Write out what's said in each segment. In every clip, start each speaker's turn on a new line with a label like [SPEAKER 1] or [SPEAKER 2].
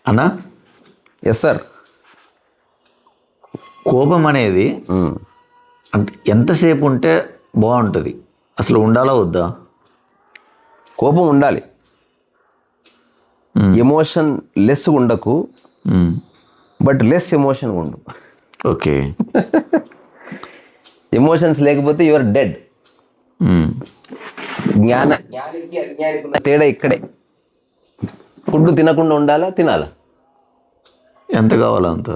[SPEAKER 1] అన్నా
[SPEAKER 2] yes sir.
[SPEAKER 1] కోపం అనేది అంటే ఎంతసేపు ఉంటే బాగుంటుంది, అసలు ఉండాలా వద్దా?
[SPEAKER 2] కోపం ఉండాలి, ఎమోషన్ లెస్ ఉండకు, బట్ లెస్ ఎమోషన్ ఉండు.
[SPEAKER 1] ఓకే.
[SPEAKER 2] ఎమోషన్స్ లేకపోతే యువర్ డెడ్. జ్ఞానికి అజ్ఞానికి ఉన్న తేడా ఇక్కడే. ఫుడ్ తినకుండా ఉండాలా, తినాలా?
[SPEAKER 1] ఎంత కావాలో అంత.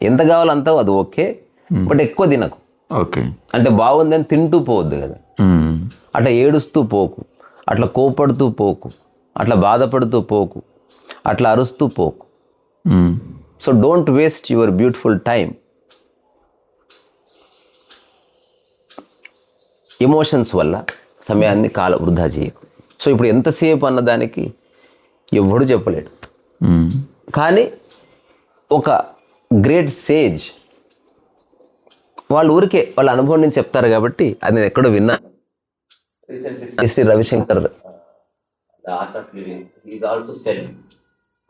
[SPEAKER 2] ఎంత కావాలో అంత, అది ఓకే, బట్ ఎక్కువ తినకు.
[SPEAKER 1] ఓకే.
[SPEAKER 2] అంటే బాగుందని తింటూ పోవద్దు కదా, అట్లా ఏడుస్తూ పోకు, అట్లా కోపడుతూ పోకు, అట్లా బాధపడుతూ పోకు, అట్లా అరుస్తూ పోకు. So don't waste your beautiful time emotions వల్ల. సమయాన్ని వృధా చేయకు. సో ఇప్పుడు ఎంతసేపు అన్నదానికి ఎవడు చెప్పలేడు. కానీ ఒక గ్రేట్ సేజ్ వాళ్ళు ఊరికే వాళ్ళ అనుభవం నుంచి చెప్తారు కాబట్టి అది నేను ఎక్కడో విన్నా. శ్రీ రవిశంకర్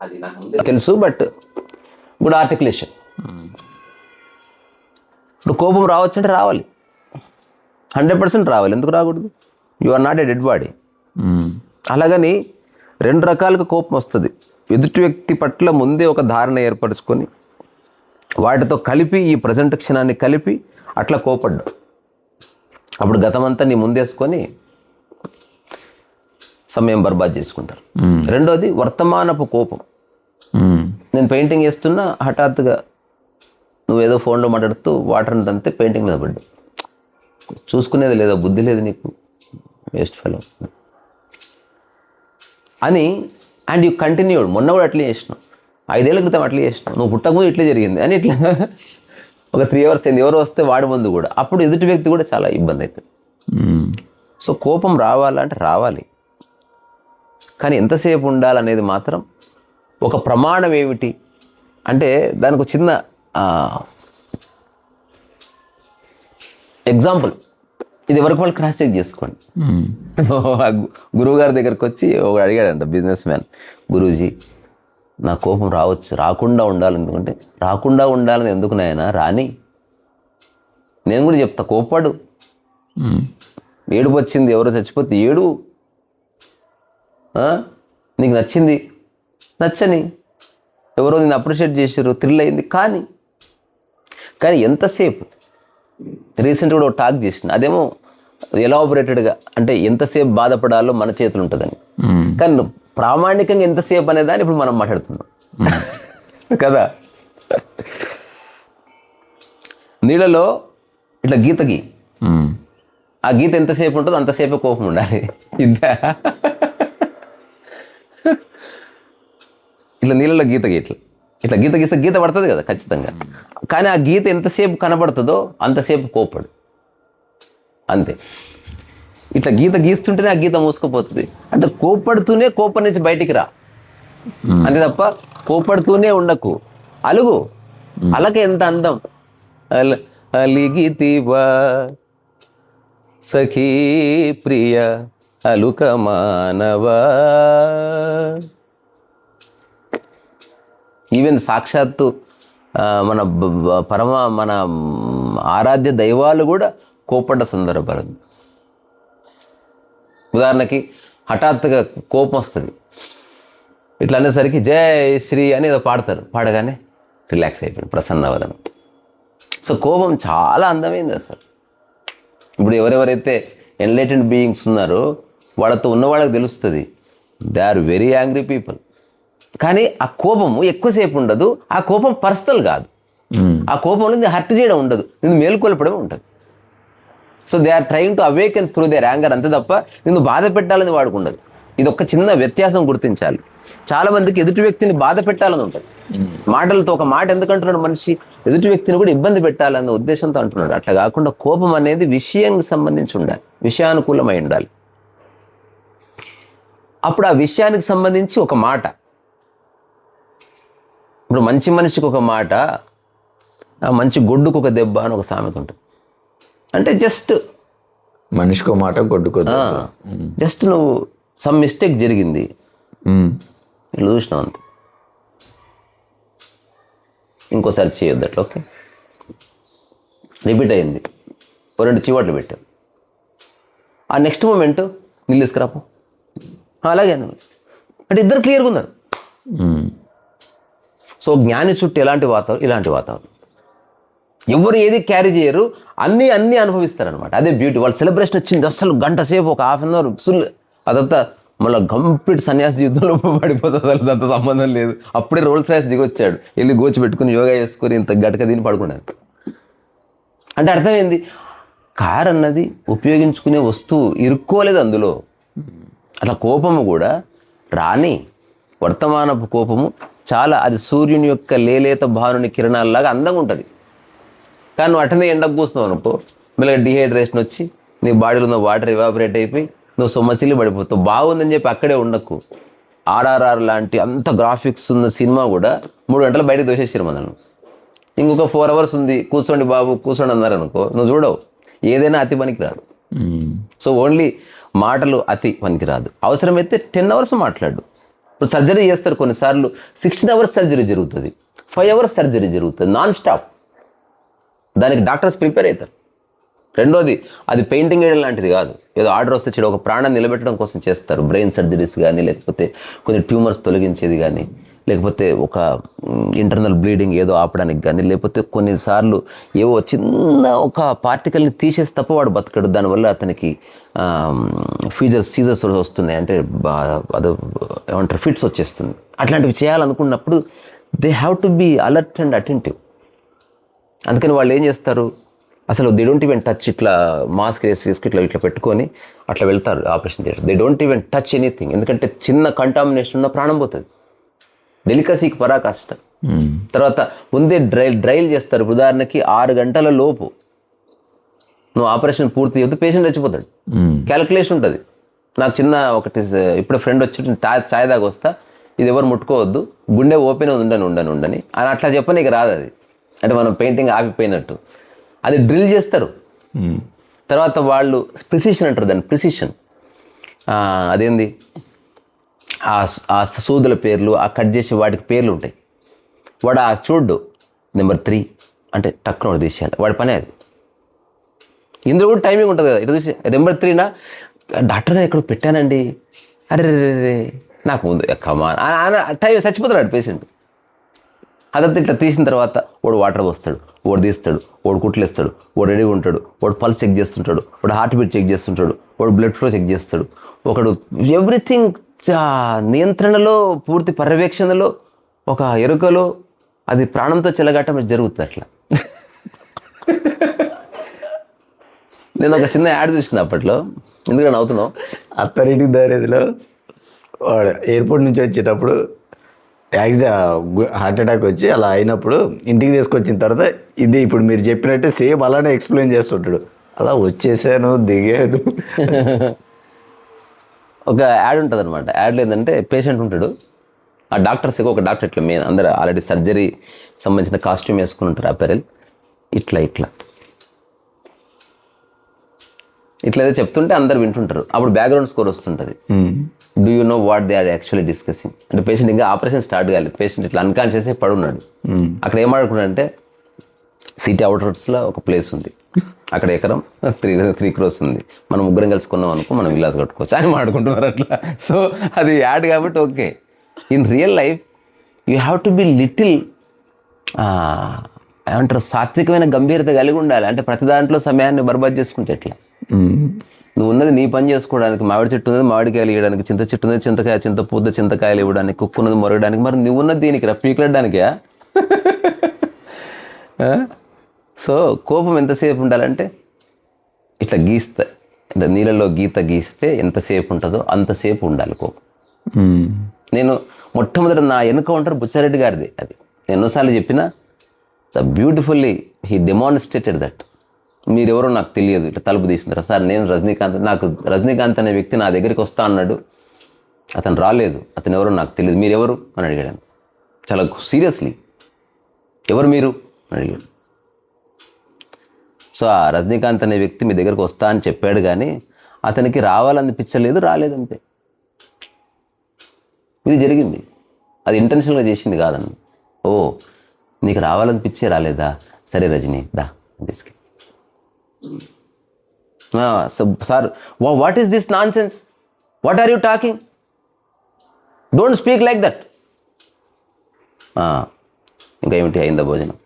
[SPEAKER 2] అది నాకు తెలుసు, బట్ గుడ్ ఆర్టికులేషన్. ఇప్పుడు కోపం రావచ్చు అంటే రావాలి, 100% రావాలి. ఎందుకు రాకూడదు? You are not a dead body. అలాగని 2 రకాలుగా కోపం వస్తుంది. ఎదుటి వ్యక్తి పట్ల ముందే ఒక ధారణ ఏర్పరచుకొని వాటితో కలిపి ఈ ప్రజెంట్ క్షణాన్ని కలిపి అట్లా కోపడ్డా, అప్పుడు గతమంతా నీ ముందేసుకొని సమయం బర్బాద్ చేసుకుంటారు. రెండోది వర్తమానపు కోపం. నేను పెయింటింగ్ వేస్తున్నా, హఠాత్తుగా నువ్వేదో ఫోన్లో మాట్లాడుతూ వాటర్ అంతే పెయింటింగ్ మీద పడ్డా. చూసుకునేది లేదా, బుద్ధి లేదు నీకు, వేస్ట్ ఫెలో అని. And you continued. మొన్న కూడా అట్లే చేసినావు, 5 ఏళ్ల క్రితం అట్లే చేసినావు, నువ్వు పుట్టకముందు ఇట్లే జరిగింది అని ఇట్లా ఒక 3 hours అయింది. ఎవరో వస్తే వాడి ముందు కూడా, అప్పుడు ఎదుటి వ్యక్తి కూడా చాలా ఇబ్బంది అవుతుంది. సో కోపం రావాలంటే రావాలి, కానీ ఎంతసేపు ఉండాలనేది మాత్రం ఒక ప్రమాణం ఏమిటి అంటే దానికి ఒక చిన్న ఎగ్జాంపుల్. ఇది ఎవరికి వాళ్ళు క్రాస్ చెక్ చేసుకోండి. గురువు గారి దగ్గరికి వచ్చి ఒక అడిగాడంట బిజినెస్ మ్యాన్, గురూజీ నా కోపం రాకుండా ఉండాలి, ఎందుకంటే రాకుండా ఉండాలని ఎందుకు నాయనా, రాని. నేను కూడా చెప్తా, కోపడు. ఏడుపు వచ్చింది, ఎవరో చచ్చిపోతే ఏడు. నీకు నచ్చింది, నచ్చని, ఎవరో నేను అప్రిషియేట్ చేసారు, థ్రిల్ అయింది, కానీ ఎంతసేపు. రీసెంట్గా కూడా ఒక టాక్ చేసిన, అదేమో ఎలాబొరేటెడ్గా, అంటే ఎంతసేపు బాధపడాలో మన చేతులు ఉంటుందని. కానీ ప్రామాణికంగా ఎంతసేపు అనేదాన్ని ఇప్పుడు మనం మాట్లాడుతున్నాం కదా. నీళ్ళలో ఇట్లా గీతకి, ఆ గీత ఎంతసేపు ఉంటుందో అంతసేపే కోపం ఉండాలి. ఇట్లా నీళ్ళలో గీతకి ఇట్లా గీత గీస్తే గీత పడుతుంది కదా ఖచ్చితంగా, కానీ ఆ గీత ఎంతసేపు కనబడుతుందో అంతసేపు కోపడు, అంతే. ఇట్లా గీత గీస్తుంటేనే ఆ గీత మూసుకుపోతుంది. అంటే కోపడుతూనే కోపం నుంచి బయటికి రా, అంతే తప్ప కోపడుతూనే ఉండకు. అలుగు, అలక ఎంత అందం. అలిగితివా సఖీ ప్రియ అలుక మానవా. ఈవెన్ సాక్షాత్తు మన ఆరాధ్య దైవాలు కూడా కోపడ్డ సందర్భాలు. ఉదాహరణకి హఠాత్తుగా కోపం వస్తుంది, ఇట్లా అనేసరికి జై శ్రీ అని ఏదో పాడతారు, పాడగానే రిలాక్స్ అయిపోయింది, ప్రసన్నవదనం. సో కోపం చాలా అందమైంది అసలు. ఇప్పుడు ఎవరెవరైతే ఎన్లైటెడ్ బీయింగ్స్ ఉన్నారో వాళ్ళతో ఉన్న వాళ్ళకి తెలుస్తుంది, they are very angry people. కానీ ఆ కోపము ఎక్కువసేపు ఉండదు. ఆ కోపం పర్సనల్ కాదు, ఆ కోపంలో నేను హర్ట్ చేయడం ఉండదు, నేను మేలుకొల్పడం ఉంటుంది. So they are trying to awaken through their anger, అంతే తప్ప నిన్ను బాధ పెట్టాలని వాడుకుండదు. ఇది ఒక చిన్న వ్యత్యాసం గుర్తించాలి. చాలా మందికి ఎదుటి వ్యక్తిని బాధ పెట్టాలని ఉంటుంది, మాటలతో. ఒక మాట ఎందుకంటున్నాడు మనిషి, ఎదుటి వ్యక్తిని కూడా ఇబ్బంది పెట్టాలన్న ఉద్దేశంతో అంటున్నాడు. అట్లా కాకుండా కోపం అనేది విషయానికి సంబంధించి ఉండాలి, విషయానుకూలమై ఉండాలి. అప్పుడు ఆ విషయానికి సంబంధించి ఒక మాట, ఇప్పుడు మంచి మనిషికి ఒక మాట, ఆ మంచి గొడ్డుకు ఒక దెబ్బ అని ఒక సామెత ఉంటుంది. అంటే జస్ట్
[SPEAKER 1] మనిషికో మాట గొడ్డుకో,
[SPEAKER 2] జస్ట్ నువ్వు సమ్ మిస్టేక్ జరిగింది, ఇట్లా చూసినావు అంతే. ఇంకోసారి చేయొద్దు అట్లా. ఓకే, రిపీట్ అయింది. 2 చివాట్లు పెట్టాం. ఆ నెక్స్ట్ మూమెంట్ నీళ్ళు తీసుకురాపు, అలాగే అన్నాను. అంటే ఇద్దరు క్లియర్గా ఉన్నారు. సో జ్ఞాని చుట్టూ ఎలాంటి వాతావరణం, ఇలాంటి వాతావరణం. ఎవరు ఏది క్యారీ చేయరు, అన్నీ అనుభవిస్తారనమాట. అదే బ్యూటీ. వాళ్ళ సెలబ్రేషన్ వచ్చింది అసలు గంట సేపు, ఒక హాఫ్ అన్ అవర్ ఫుల్, అదంతా మళ్ళీ కంప్లీట్ సన్యాసి జీవితంలో పడిపోతుంది. అసలు అంత సంబంధం లేదు. అప్పుడే రోల్స్ రాయిస్ దిగొచ్చాడు, వెళ్ళి గోచి పెట్టుకుని యోగా చేసుకొని ఇంత గడక దీన్ని పడుకున్నాడు. అంటే అర్థమైంది, కార్ అన్నది ఉపయోగించుకునే వస్తువు, ఇరుక్కోలేదు అందులో. అట్లా కోపము కూడా రాని వర్తమానపు కోపము చాలా, అది సూర్యుని యొక్క లేలేత భానుని కిరణాలలాగా అందంగా ఉంటుంది. కానీ నువ్వు అటనే ఎండకు కూస్తున్నావు అనుకో, మెల్లగా డిహైడ్రేషన్ వచ్చి నీ బాడీలో ఉన్న వాటర్ ఎవాపరేట్ అయిపోయి నువ్వు సొమ్మసిల్లి పడిపోతావు. బాగుందని చెప్పి అక్కడే ఉండకు. RRR లాంటి అంత గ్రాఫిక్స్ ఉన్న సినిమా కూడా 3 గంటలు బయటకు దోసేసారు మనల్ని. ఇంకొక 4 అవర్స్ ఉంది, కూర్చోండి బాబు కూర్చోండి అన్నారు అనుకో, నువ్వు చూడవు. ఏదైనా అతి పనికిరాదు. సో ఓన్లీ మాటలు అతి పనికిరాదు. అవసరమైతే 10 అవర్స్ మాట్లాడు. ఇప్పుడు సర్జరీ చేస్తారు కొన్నిసార్లు, 16 అవర్స్ సర్జరీ జరుగుతుంది, 5 అవర్స్ సర్జరీ జరుగుతుంది నాన్ స్టాప్. దానికి డాక్టర్స్ ప్రిపేర్ అవుతారు. రెండోది, అది పెయింటింగ్ వేయడం లాంటిది కాదు. ఏదో ఆర్డర్ వస్తే ఒక ప్రాణాన్ని నిలబెట్టడం కోసం చేస్తారు. బ్రెయిన్ సర్జరీస్ కానీ, లేకపోతే కొన్ని ట్యూమర్స్ తొలగించేది కానీ, లేకపోతే ఒక ఇంటర్నల్ బ్లీడింగ్ ఏదో ఆపడానికి కానీ, లేకపోతే కొన్నిసార్లు ఏవో చిన్న ఒక పార్టికల్ని తీసేసి తప్ప వాడు బతకడు. దానివల్ల అతనికి సీజర్స్ వస్తున్నాయి, అంటే అది ఏమంటారు, ఫిట్స్ వచ్చేస్తుంది. అట్లాంటివి చేయాలనుకున్నప్పుడు they have to be alert and attentive. అందుకని వాళ్ళు ఏం చేస్తారు, అసలు దే డోంట్ ఈవెన్ టచ్, ఇట్లా మాస్క్ వేసి ఇట్లా పెట్టుకొని అట్లా వెళ్తారు operation theatre. They don't even touch anything. ఎందుకంటే చిన్న కంటామినేషన్ ఉన్న ప్రాణం పోతుంది. డెలికసీకి పరాకాష్ట. తర్వాత ముందే డ్రైల్ చేస్తారు. ఉదాహరణకి 6 గంటల లోపు నువ్వు ఆపరేషన్ పూర్తి చేస్తే పేషెంట్ చచ్చిపోతాడు. క్యాలిక్యులేషన్ ఉంటుంది. నాకు చిన్న ఒకటి ఇప్పుడు ఫ్రెండ్ వచ్చి ఛాయ్ దాకా వస్తా, ఇది ఎవరు ముట్టుకోవద్దు, గుండె ఓపెన్ ఉండని అని అట్లా చెప్పని ఇక రాదు. అది అంటే మనం పెయింటింగ్ ఆపిపోయినట్టు. అది డ్రిల్ చేస్తారు. తర్వాత వాళ్ళు ప్రిసిషన్ అంటారు దాన్ని, ప్రిసిషన్. అదేంది, ఆ సూదుల పేర్లు, ఆ కట్ చేసే వాటికి పేర్లు ఉంటాయి. వాడు ఆ చూడ్డు నెంబర్ 3 అంటే టక్కున తీసేయాలి, వాడి పనే అది. ఇందులో కూడా టైమింగ్ ఉంటుంది కదా. ఇటు చూసి నెంబర్ 3నా డాక్టర్ గారు ఎక్కడ పెట్టానండి, అరే నాకు ముందు కమా టైం చచ్చిపోతాడు పేషెంట్. అదంతా ఇట్లా తీసిన తర్వాత వాడు వాటర్ పోస్తాడు, వాడు తీస్తాడు, వాడు కుట్లేస్తాడు, వాడు రెడీగా ఉంటాడు, వాడు పల్స్ చెక్ చేస్తుంటాడు, వాడు హార్ట్ బీట్ చెక్ చేస్తుంటాడు, వాడు బ్లడ్ ఫ్లో చెక్ చేస్తాడు. ఒకడు ఎవ్రీథింగ్ నియంత్రణలో, పూర్తి పర్యవేక్షణలో, ఒక ఎరుకలో, అది ప్రాణంతో చెలగాటం జరుగుతుంది అట్లా. నేను ఒక చిన్న యాడ్ చూసిన అప్పట్లో, ఎందుకంటే నవ్వుతున్నావు.
[SPEAKER 1] అత్తారింటికి దారేదిలో వాడు ఎయిర్పోర్ట్ నుంచి వచ్చేటప్పుడు హార్ట్ అటాక్ వచ్చి అలా అయినప్పుడు ఇంటికి తీసుకొచ్చిన తర్వాత ఇది ఇప్పుడు మీరు చెప్పినట్టే సేమ్ అలానే ఎక్స్ప్లెయిన్ చేస్తుంటాడు. అలా వచ్చేసాను, దిగాను.
[SPEAKER 2] ఒక యాడ్ ఉంటుంది అనమాట. యాడ్లో ఏంటంటే పేషెంట్ ఉంటాడు, ఆ డాక్టర్స్కి ఒక డాక్టర్ ఇట్లా మెయిన్ అందరూ ఆల్రెడీ సర్జరీ సంబంధించిన కాస్ట్యూమ్ వేసుకుని ఉంటారు, అపెరల్. ఇట్లా ఏదో చెప్తుంటే అందరు వింటుంటారు. అప్పుడు బ్యాక్గ్రౌండ్ స్కోర్ వస్తుంటుంది. Do you know what they are actually discussing అంటే పేషెంట్ ఇంకా ఆపరేషన్ స్టార్ట్ కాలేదు, పేషెంట్ ఇట్లా అన్కాన్షియస్ పడున్నాడు. అక్కడ ఏం ఆడుకున్నాడంటే, సిటీ అవుట్స్లో ఒక ప్లేస్ ఉంది, అక్కడ ఎకరం 3 crores ఉంది, మనం ముగ్గురం కలిసి కొన్నాం అనుకో, మనం విలాస్ కట్టుకోవచ్చు అని మాడుకుంటున్నారు అట్లా. సో అది యాడ్ కాబట్టి okay. In real life you have to be little ఏమంటారు, సాత్వికమైన గంభీరత కలిగి ఉండాలి. అంటే ప్రతి దాంట్లో సమయాన్ని బర్బాద్ చేసుకుంటే ఎట్లా? నువ్వు ఉన్నది నీ పని చేసుకోవడానికి, మామిడి చెట్టు ఉన్నది మామిడికాయలు ఇవ్వడానికి, చింత చెట్టు ఉన్నది చింతకాయలు ఇవ్వడానికి, కుక్కు ఉన్నది మొరగడానికి, మరి నువ్వు ఉన్నది దీనికి పీకలడ్డానికా? సో కోపం ఎంతసేపు ఉండాలంటే ఇట్లా గీస్తే, నీళ్ళలో గీస్తే ఎంతసేపు ఉంటుందో అంతసేపు ఉండాలి కోపం. నేను మొట్టమొదటి నా ఎన్కౌంటర్ బుచ్చారెడ్డి గారిది. అది ఎన్నోసార్లు చెప్పినా, బ్యూటిఫుల్లీ హీ డెమాన్స్ట్రేటెడ్ దట్. మీరెవరో నాకు తెలియదు, ఇట్లా తలుపు తీసింటారు సార్, నేను రజనీకాంత్, నాకు రజనీకాంత్ అనే వ్యక్తి నా దగ్గరికి వస్తా అన్నాడు, అతను రాలేదు, అతను ఎవరో నాకు తెలియదు, మీరెవరు అని అడిగాడు. చాలా సీరియస్లీ, ఎవరు మీరు అని అడిగాడు. సో ఆ రజనీకాంత్ అనే వ్యక్తి మీ దగ్గరకు వస్తా అని చెప్పాడు, కానీ అతనికి రావాలనిపించలేదు, రాలేదంతే. ఇది జరిగింది, అది ఇంటెన్షనల్గా చేసింది కాదన్న. ఓ నీకు రావాలనిపించే రాలేదా? సరే రజనీ దా తీసుకెళ్ళి. Sir what is this nonsense, what are you talking, don't speak like that. ఇంకా ఏమిటి, అయిందా భోజనం?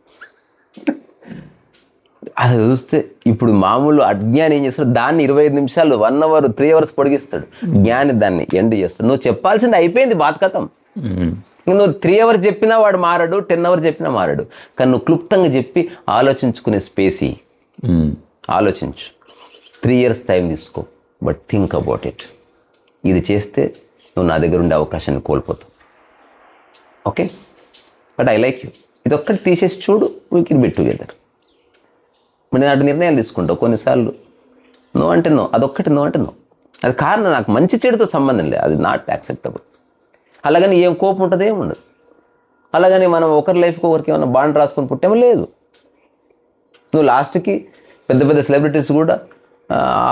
[SPEAKER 2] అది చూస్తే ఇప్పుడు మామూలు అజ్ఞాని ఏం చేస్తాడు, దాన్ని 25 నిమిషాలు 1 hour 3 hours పొడిగిస్తాడు. జ్ఞాని దాన్ని ఎండ్ చేస్తాడు. నువ్వు చెప్పాల్సింది అయిపోయింది, బాత్కథం. నువ్వు 3 hours చెప్పినా వాడు మారడు, 10 hours చెప్పినా మారడు. కానీ నువ్వు క్లుప్తంగా చెప్పి ఆలోచించుకునే స్పేస్ ఆలోచించు. 3 years టైం తీసుకో, బట్ థింక్ అబౌట్ ఇట్. ఇది చేస్తే నువ్వు నా దగ్గర ఉండే అవకాశాన్ని కోల్పోతావు. Okay, but I like you. ఇది ఒక్కటి తీసేసి చూడు, వీ కెన్ బి టుగెదర్. నేను అటు నిర్ణయాలు తీసుకుంటావు కొన్నిసార్లు. నో అంటే నో, అదొక్కటి నో అంటే నో. అది కారణం నాకు మంచి చెడుతో సంబంధం లేదు, అది నాట్ యాక్సెప్టబుల్. అలాగని ఏం కోపం ఉంటుంది, ఏముండదు. అలాగని మనం ఒకరి లైఫ్కి ఒకరికి ఏమైనా బాండ్ రాసుకొని పుట్టామో లేదు. నువ్వు లాస్ట్కి పెద్ద పెద్ద సెలబ్రిటీస్ కూడా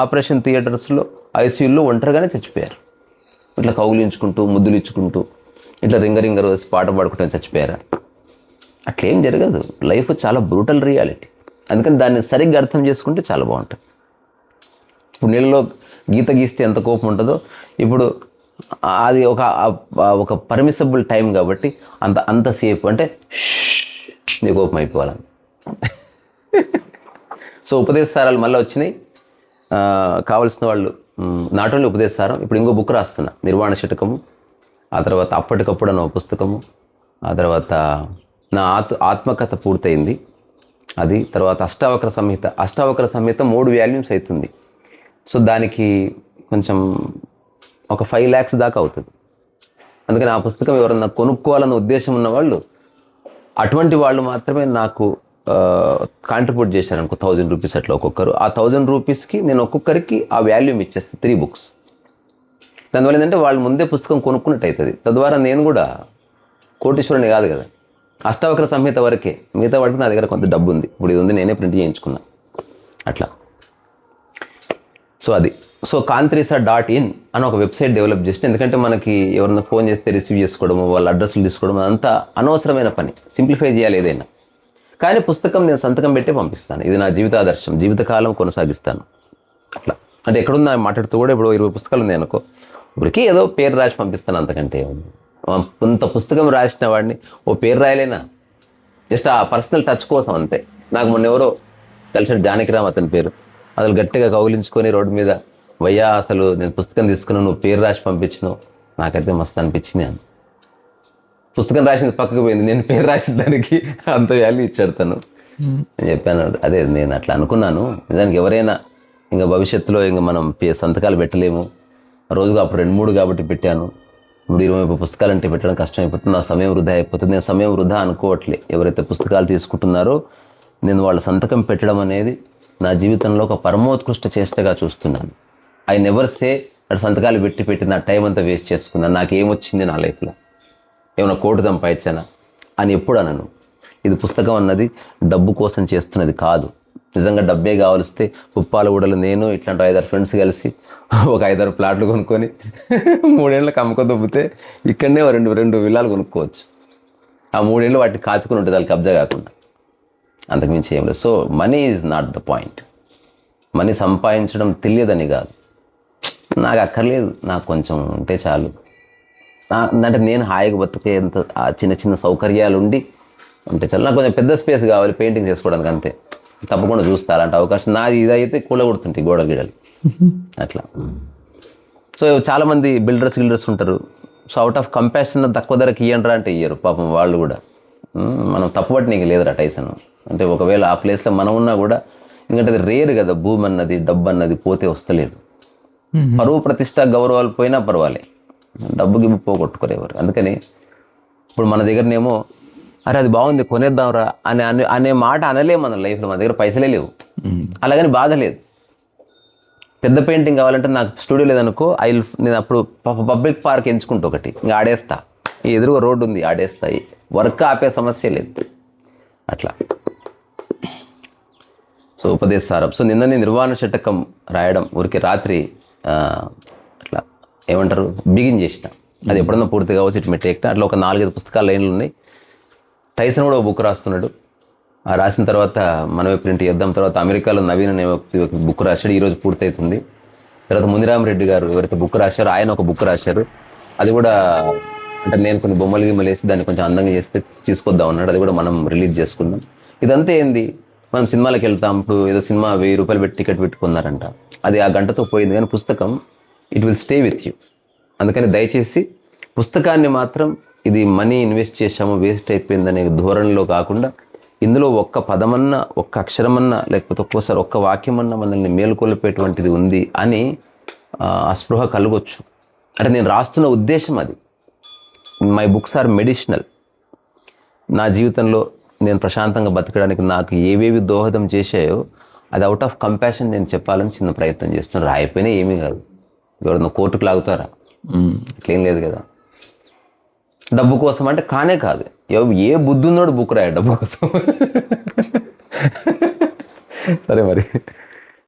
[SPEAKER 2] ఆపరేషన్ థియేటర్స్లో ఐసీయూలో ఒంటరిగానే చచ్చిపోయారు. ఇట్లా కౌగులించుకుంటూ, ముద్దులు ఇచ్చుకుంటూ, ఇట్లా రింగ రోజు పాట పాడుకుంటూ చచ్చిపోయారా? అట్లేం జరగదు. లైఫ్ చాలా బ్రూటల్ రియాలిటీ. అందుకని దాన్ని సరిగ్గా అర్థం చేసుకుంటే చాలా బాగుంటుంది. ఇప్పుడు నీళ్ళలో గీత గీస్తే ఎంత కోపం ఉంటుందో, ఇప్పుడు అది ఒక పర్మిసబుల్ టైం కాబట్టి అంతసేపు అంటే నీ కోపం అయిపోవాలని. సో ఉపదేశసారాలు మళ్ళీ వచ్చినాయి. కావలసిన వాళ్ళు నాట్ ఓన్లీ ఉపదేశసారం, ఇప్పుడు ఇంకో బుక్ రాస్తున్నా, నిర్వాణ శతకము. ఆ తర్వాత అప్పటికప్పుడు అన్న పుస్తకము. ఆ తర్వాత నా ఆత్మకథ పూర్తయింది అది. తర్వాత అష్టావక్ర సంహిత 3 వాల్యూమ్స్ అవుతుంది. సో దానికి కొంచెం ఒక 5 lakhs దాకా అవుతుంది. అందుకని ఆ పుస్తకం ఎవరన్నా కొనుక్కోవాలన్న ఉద్దేశం ఉన్న వాళ్ళు, అటువంటి వాళ్ళు మాత్రమే నాకు కాంట్రిబ్యూట్ చేశారనుకో 1000 రూపీస్ అట్లా ఒక్కొక్కరు. ఆ 1000 రూపీస్కి నేను ఒక్కొక్కరికి ఆ వాల్యూమ్ ఇచ్చేస్తాను, 3 books. దానివల్ల ఏంటంటే వాళ్ళు ముందే పుస్తకం కొనుక్కున్నట్టు అవుతుంది. తద్వారా నేను కూడా కోటీశ్వరుని కాదు కదా, అష్టావక్ర సంహిత వరకే, మిగతా వాటికి నా దగ్గర కొంత డబ్బు ఉంది. ఇప్పుడు ఇది ఉంది, నేనే ప్రింట్ చేయించుకున్నా అట్లా. సో అది. సో కాంత్రీసా.in అని ఒక వెబ్సైట్ డెవలప్ చేసిన. ఎందుకంటే మనకి ఎవరన్నా ఫోన్ చేస్తే రిసీవ్ చేసుకోవడము, వాళ్ళ అడ్రస్లు తీసుకోవడం, అదంతా అనవసరమైన పని. సింప్లిఫై చేయాలి ఏదైనా. కానీ పుస్తకం నేను సంతకం పెట్టే పంపిస్తాను. ఇది నా జీవితాదర్శం, జీవితకాలం కొనసాగిస్తాను అట్లా. అంటే ఎక్కడున్నా మాట్లాడుతూ కూడా ఇప్పుడు 20 పుస్తకాలు ఉన్నాయి అనుకో, ఇప్పటికీ ఏదో పేరు రాసి పంపిస్తాను, అంతకంటే కొంత పుస్తకం రాసిన వాడిని ఓ పేరు రాయలేనా, జస్ట్ ఆ పర్సనల్ టచ్ కోసం అంతే. నాకు మొన్న ఎవరో కలిసాడు, జానకిరామ్ అతని పేరు. అసలు గట్టిగా కౌగిలించుకొని రోడ్డు మీద, వయ్యా అసలు నేను పుస్తకం తీసుకున్నావు, నువ్వు పేరు రాసి పంపించినావు, నాకైతే మస్తు అనిపించింది అని. పుస్తకం రాసింది పక్కకు పోయింది, నేను పేరు రాసిన దానికి అంత వాల్యూ ఇచ్చాడు తను. నేను చెప్పాను, అదే నేను అట్లా అనుకున్నాను. నిజానికి ఎవరైనా ఇంకా భవిష్యత్తులో ఇంకా మనం సంతకాలు పెట్టలేము, రోజుగా అప్పుడు 2-3 కాబట్టి పెట్టాను. ఇప్పుడు 20 పుస్తకాలు అంటే పెట్టడం కష్టం అయిపోతుంది, నా సమయం వృధా అయిపోతుంది. నేను సమయం వృధా అనుకోవట్లే. ఎవరైతే పుస్తకాలు తీసుకుంటున్నారో నేను వాళ్ళ సంతకం పెట్టడం అనేది నా జీవితంలో ఒక పరమోత్కృష్ట చేష్టగా చూస్తున్నాను. ఐ నెవర్ సే అటు సంతకాలు పెట్టి నా టైం అంతా వేస్ట్ చేసుకున్నాను, నాకేమొచ్చింది నా లైఫ్లో, ఏమైనా కోటి సంపాదించానా అని ఎప్పుడు అనను. ఇది పుస్తకం అన్నది డబ్బు కోసం చేస్తున్నది కాదు. నిజంగా డబ్బే కావలిస్తే ఉప్పాలగూడలో నేను ఇట్లాంటి 5-6 ఫ్రెండ్స్ కలిసి ఒక 5-6 ప్లాట్లు కొనుక్కొని 3 ఏళ్ళకి అమ్మకం దొబ్బితే ఇక్కడనే 2 విల్లాలు కొనుక్కోవచ్చు. ఆ 3 ఏళ్ళు వాటిని కాచుకుని ఉంటుంది, వాళ్ళకి కబ్జా కాకుండా. అంతకుమించి ఏం లేదు. So money is not the point. Money సంపాదించడం తెలియదని కాదు, నాకు అక్కర్లేదు, నాకు కొంచెం ఉంటే చాలు. అంటే నేను హాయిగా బతికేంత ఆ చిన్న సౌకర్యాలు ఉంటే చాలు. నాకు కొంచెం పెద్ద స్పేస్ కావాలి పెయింటింగ్ చేసుకోవడానికి, అంతే. తప్పకుండా చూస్తా అలాంటి అవకాశం. నాది ఇదైతే కూలగొడుతుంటాయి గోడలు గిడలు అట్లా. సో చాలామంది బిల్డర్స్ ఉంటారు. సో అవుట్ ఆఫ్ కంపాషన్ తక్కువ ధరకి ఇయ్యండ్రా అంటే ఇయ్యరు పాపం వాళ్ళు కూడా. మనం తప్పుబట్టి నీకు లేదురా టైసన్ అంటే, ఒకవేళ ఆ ప్లేస్లో మనం ఉన్నా కూడా, ఎందుకంటే అది రేరు కదా, భూమి అన్నది డబ్బు అన్నది పోతే వస్తలేదు. పరువు ప్రతిష్ట గౌరవాలు పోయినా పర్వాలే, డబ్బు గిబ్బు పోగొట్టుకోలేవారు. అందుకని ఇప్పుడు మన దగ్గరనేమో అరే అది బాగుంది కొనేద్దాంరా అనే మాట అనలేము మన లైఫ్లో. మన దగ్గర పైసలే లేవు, అలాగని బాధ లేదు. పెద్ద పెయింటింగ్ కావాలంటే నాకు స్టూడియో లేదనుకో, నేను అప్పుడు పబ్లిక్ పార్క్ ఎంచుకుంటూ ఒకటి ఇంకా ఆడేస్తా, ఈ ఎదురుగా రోడ్డు ఉంది ఆడేస్తాయి, వర్క్ ఆపే సమస్య లేదు అట్లా. సో ఉపదేశసారం. సో నిన్న నేను నిర్వాణ శతకం రాయడం ఊరికి రాత్రి అట్లా ఏమంటారు బిగిన్ చేసిన. అది ఎప్పుడన్నా పూర్తి కావచ్చు, ఇటు మెట్టేక్ట అట్లా ఒక 4-5 పుస్తకాల లైన్లు ఉన్నాయి. టైసన్ కూడా ఒక బుక్ రాస్తున్నాడు. రాసిన తర్వాత మనమే ప్రింట్ చేద్దాం. తర్వాత అమెరికాలో నవీన్ అనే ఒక బుక్ రాశాడు, ఈరోజు పూర్తవుతుంది. తర్వాత మునిరామ్ రెడ్డి గారు ఎవరైతే బుక్ రాశారో ఆయన ఒక బుక్ రాశారు. అది కూడా అంటే నేను కొన్ని బొమ్మలు గిమ్మలు వేసి దాన్ని కొంచెం అందంగా చేస్తే తీసుకొద్దాం అన్నాడు. అది కూడా మనం రిలీజ్ చేసుకుందాం. ఇదంతా ఏంది, మనం సినిమాలకు వెళ్తాం. ఇప్పుడు ఏదో సినిమా 1000 రూపాయలు పెట్టి టికెట్ పెట్టుకున్నారంట, అది ఆ గంటతో పోయింది. కానీ పుస్తకం it will stay with you. అందుకని దయచేసి పుస్తకాన్ని మాత్రం ఇది మనీ ఇన్వెస్ట్ చేశాము వేస్ట్ అయిపోయిందనే ధోరణిలో కాకుండా, ఇందులో ఒక్క పదమన్నా, ఒక్క అక్షరమన్నా, లేకపోతే ఒక్కోసారి ఒక్క వాక్యమన్నా మనల్ని మేలుకొల్పేటువంటిది ఉంది అని ఆ స్పృహ కలగొచ్చు. అంటే నేను రాస్తున్న ఉద్దేశం అది. My books are medicinal. నా జీవితంలో నేను ప్రశాంతంగా బతకడానికి నాకు ఏవేవి దోహదం చేశాయో అది అవుట్ ఆఫ్ కంపాషన్ నేను చెప్పాలని చిన్న ప్రయత్నం చేస్తున్నాను. రాయిపోయినా ఏమీ కాదు, ఎవరన్నా కోర్టుకు లాగుతారా? ఇట్లేం లేదు కదా. డబ్బు కోసం అంటే కానే కాదు. ఏ బుద్ధి ఉన్నాడు బుక్ రాయ డబ్బు కోసం. సరే మరి.